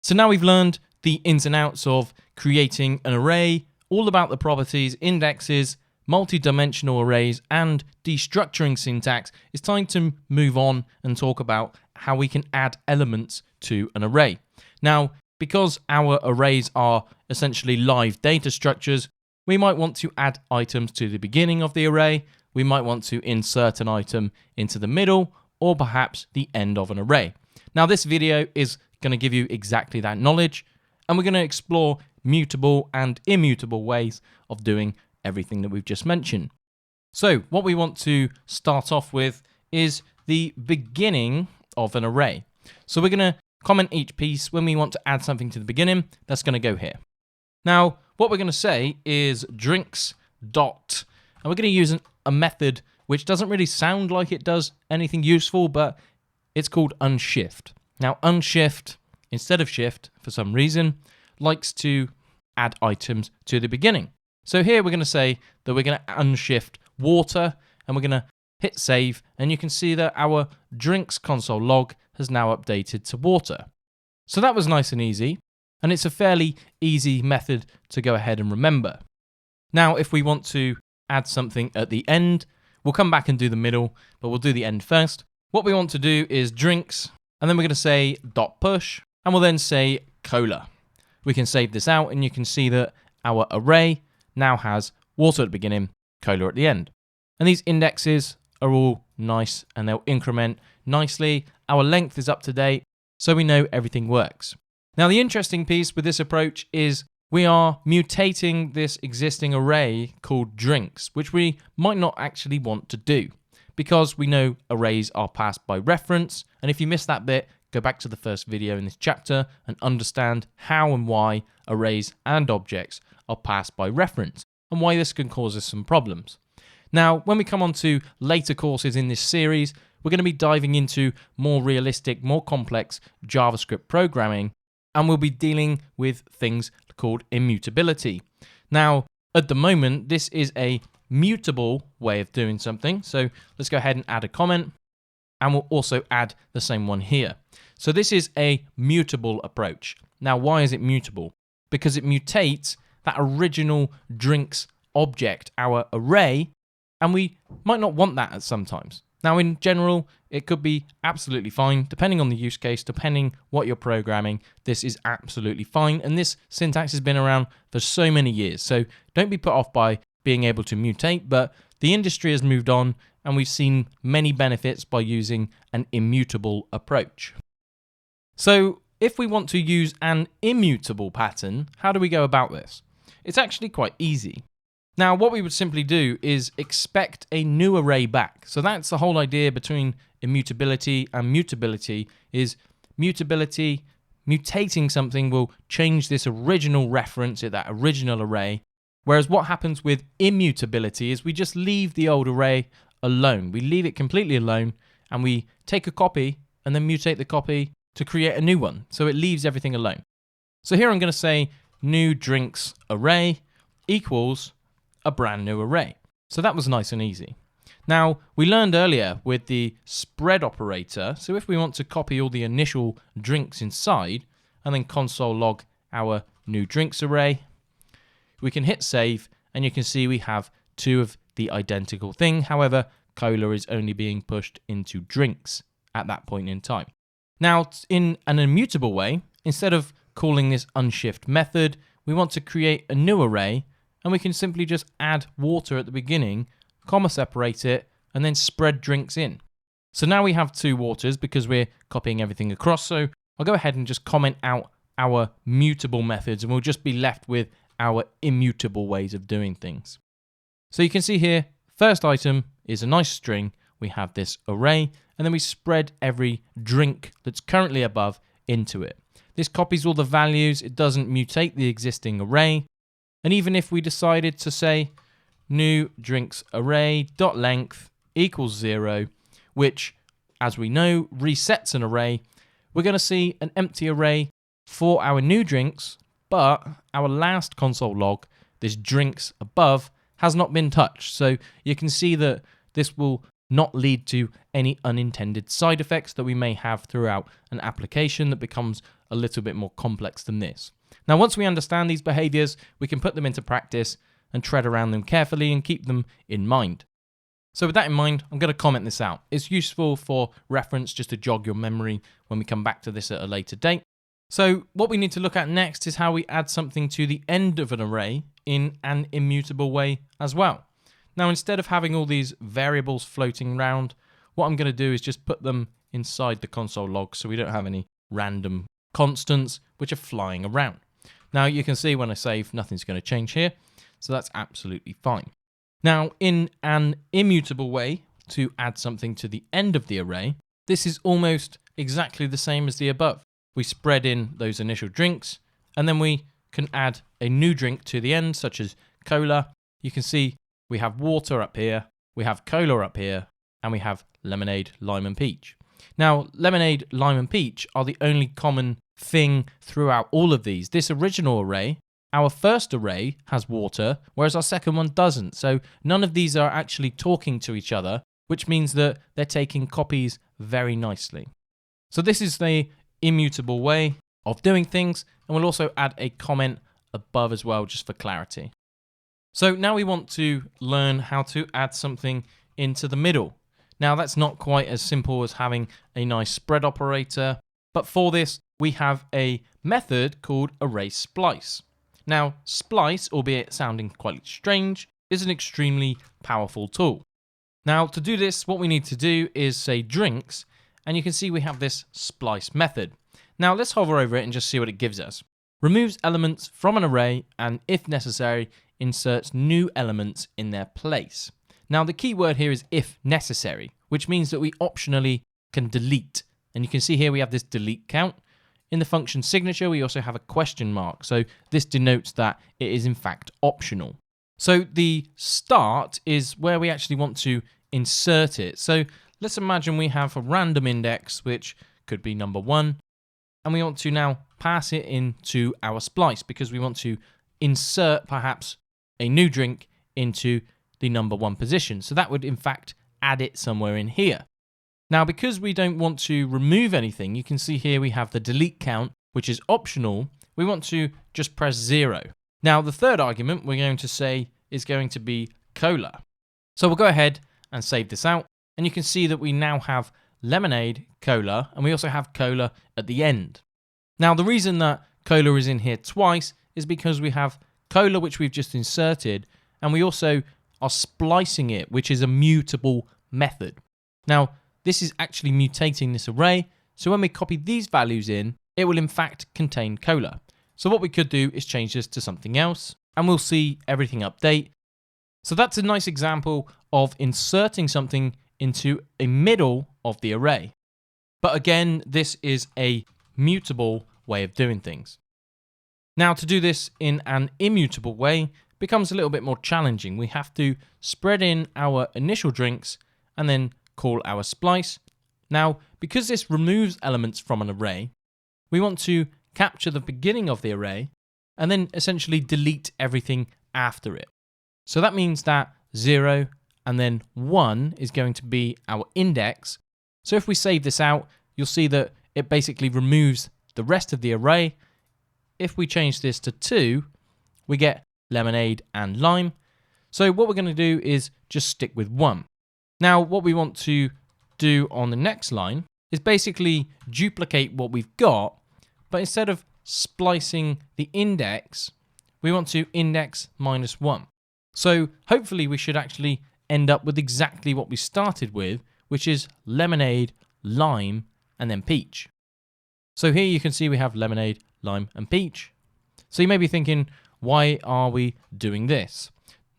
So now we've learned the ins and outs of creating an array, all about the properties, indexes, multi-dimensional arrays, and destructuring syntax. It's time to move on and talk about how we can add elements to an array. Now, because our arrays are essentially live data structures, we might want to add items to the beginning of the array, we might want to insert an item into the middle, or perhaps the end of an array. Now, this video is going to give you exactly that knowledge, and we're going to explore mutable and immutable ways of doing everything that we've just mentioned. So what we want to start off with is the beginning of an array. So we're going to comment each piece. When we want to add something to the beginning, that's going to go here. Now, what we're going to say is drinks dot, and we're going to use a method which doesn't really sound like it does anything useful, but it's called unshift. Now, unshift, instead of shift, for some reason, likes to add items to the beginning. So here we're going to say that we're going to unshift water, and we're going to hit save, and you can see that our drinks console log has now updated to water. So that was nice and easy, and it's a fairly easy method to go ahead and remember. Now, if we want to add something at the end, we'll come back and do the middle, but we'll do the end first. What we want to do is drinks, and then we're going to say dot push, and we'll then say cola. We can save this out, and you can see that our array now has water at the beginning, cola at the end. And these indexes are all nice, and they'll increment nicely. Our length is up to date, so we know everything works. Now, the interesting piece with this approach is we are mutating this existing array called drinks, which we might not actually want to do, because we know arrays are passed by reference. And if you missed that bit, go back to the first video in this chapter and understand how and why arrays and objects are passed by reference, and why this can cause us some problems. Now, when we come on to later courses in this series, we're going to be diving into more realistic, more complex JavaScript programming, and we'll be dealing with things called immutability. Now, at the moment, this is a mutable way of doing something. So let's go ahead and add a comment, and we'll also add the same one here. So this is a mutable approach. Now, why is it mutable? Because it mutates that original drinks object, our array, and we might not want that at sometimes. Now, in general, it could be absolutely fine, depending on the use case, depending what you're programming. This is absolutely fine, and this syntax has been around for so many years. So don't be put off by being able to mutate, but the industry has moved on, and we've seen many benefits by using an immutable approach. So if we want to use an immutable pattern, how do we go about this? It's actually quite easy. Now, what we would simply do is expect a new array back. So that's the whole idea between immutability and mutability, is mutability, mutating something will change this original reference, that original array. Whereas what happens with immutability is we just leave the old array alone. We leave it completely alone, and we take a copy and then mutate the copy to create a new one. So it leaves everything alone. So here I'm going to say new drinks array equals a brand new array. So that was nice and easy. Now, we learned earlier with the spread operator, so if we want to copy all the initial drinks inside and then console log our new drinks array, we can hit save, and you can see we have two of the identical thing. However, cola is only being pushed into drinks at that point in time. Now, in an immutable way, instead of calling this unshift method, we want to create a new array, and we can simply just add water at the beginning, comma separate it, and then spread drinks in. So now we have two waters because we're copying everything across. So I'll go ahead and just comment out our mutable methods, and we'll just be left with our immutable ways of doing things. So you can see here, first item is a nice string. We have this array, and then we spread every drink that's currently above into it. This copies all the values. It doesn't mutate the existing array. And even if we decided to say new drinks array dot length equals 0, which, as we know, resets an array, we're going to see an empty array for our new drinks, but our last console log, this drinks above, has not been touched. So you can see that this will not lead to any unintended side effects that we may have throughout an application that becomes a little bit more complex than this. Now, once we understand these behaviors, we can put them into practice and tread around them carefully and keep them in mind. So with that in mind, I'm going to comment this out. It's useful for reference just to jog your memory when we come back to this at a later date. So what we need to look at next is how we add something to the end of an array in an immutable way as well. Now, instead of having all these variables floating around, what I'm going to do is just put them inside the console log so we don't have any random constants which are flying around. Now, you can see when I save, nothing's going to change here, so that's absolutely fine. Now, in an immutable way to add something to the end of the array, this is almost exactly the same as the above. We spread in those initial drinks, and then we can add a new drink to the end, such as cola. You can see we have water up here, we have cola up here, and we have lemonade, lime, and peach. Now, lemonade, lime, and peach are the only common thing throughout all of these. This original array, our first array has water, whereas our second one doesn't. So none of these are actually talking to each other, which means that they're taking copies very nicely. So this is the immutable way of doing things, and we'll also add a comment above as well, just for clarity. So now we want to learn how to add something into the middle. Now that's not quite as simple as having a nice spread operator, but for this we have a method called array splice. Now, splice, albeit sounding quite strange, is an extremely powerful tool. Now, to do this, what we need to do is say drinks, and you can see we have this splice method. Now, let's hover over it and just see what it gives us. Removes elements from an array, and if necessary, inserts new elements in their place. Now, the key word here is if necessary, which means that we optionally can delete. And you can see here we have this delete count. In the function signature, we also have a question mark. So this denotes that it is in fact optional. So the start is where we actually want to insert it. So let's imagine we have a random index, which could be number 1, and we want to now pass it into our splice because we want to insert perhaps a new drink into the number 1 position. So that would in fact add it somewhere in here. Now, because we don't want to remove anything, you can see here we have the delete count, which is optional. We want to just press 0. Now, the third argument we're going to say is going to be cola. So we'll go ahead and save this out. And you can see that we now have lemonade, cola, and we also have cola at the end. Now, the reason that cola is in here twice is because we have cola, which we've just inserted, and we also are splicing it, which is a mutable method. Now, this is actually mutating this array, so when we copy these values in, it will in fact contain cola. So what we could do is change this to something else, and we'll see everything update. So that's a nice example of inserting something into a middle of the array. But again, this is a mutable way of doing things. Now, to do this in an immutable way becomes a little bit more challenging. We have to spread in our initial drinks and then call our splice. Now, because this removes elements from an array, we want to capture the beginning of the array and then essentially delete everything after it. So that means that 0 and then 1 is going to be our index. So if we save this out, you'll see that it basically removes the rest of the array. If we change this to 2, we get lemonade and lime. So what we're going to do is just stick with 1. Now, what we want to do on the next line is basically duplicate what we've got, but instead of splicing the index, we want to index -1. So hopefully we should actually end up with exactly what we started with, which is lemonade, lime, and then peach. So here you can see we have lemonade, lime, and peach. So you may be thinking, why are we doing this?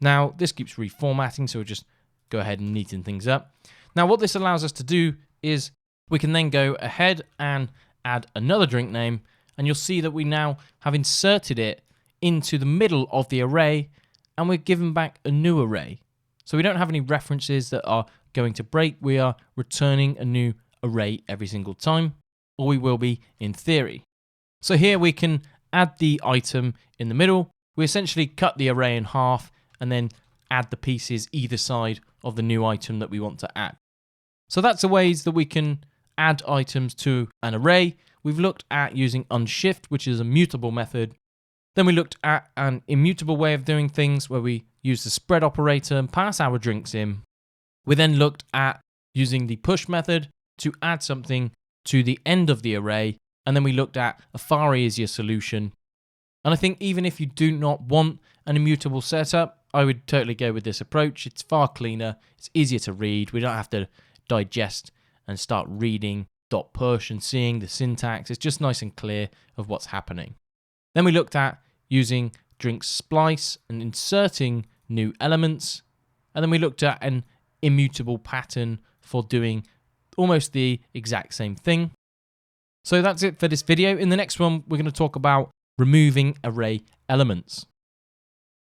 Now, this keeps reformatting, so we'll just go ahead and neaten things up. Now, what this allows us to do is we can then go ahead and add another drink name, and you'll see that we now have inserted it into the middle of the array, and we're given back a new array. So we don't have any references that are going to break. We are returning a new array every single time, or we will be in theory. So here we can add the item in the middle. We essentially cut the array in half and then add the pieces either side of the new item that we want to add. So that's the ways that we can add items to an array. We've looked at using unshift, which is a mutable method. Then we looked at an immutable way of doing things where we use the spread operator and pass our drinks in. We then looked at using the push method to add something to the end of the array. And then we looked at a far easier solution. And I think even if you do not want an immutable setup, I would totally go with this approach. It's far cleaner. It's easier to read. We don't have to digest and start reading .push and seeing the syntax. It's just nice and clear of what's happening. Then we looked at using drink splice and inserting new elements. And then we looked at an immutable pattern for doing almost the exact same thing. So that's it for this video. In the next one, we're going to talk about removing array elements.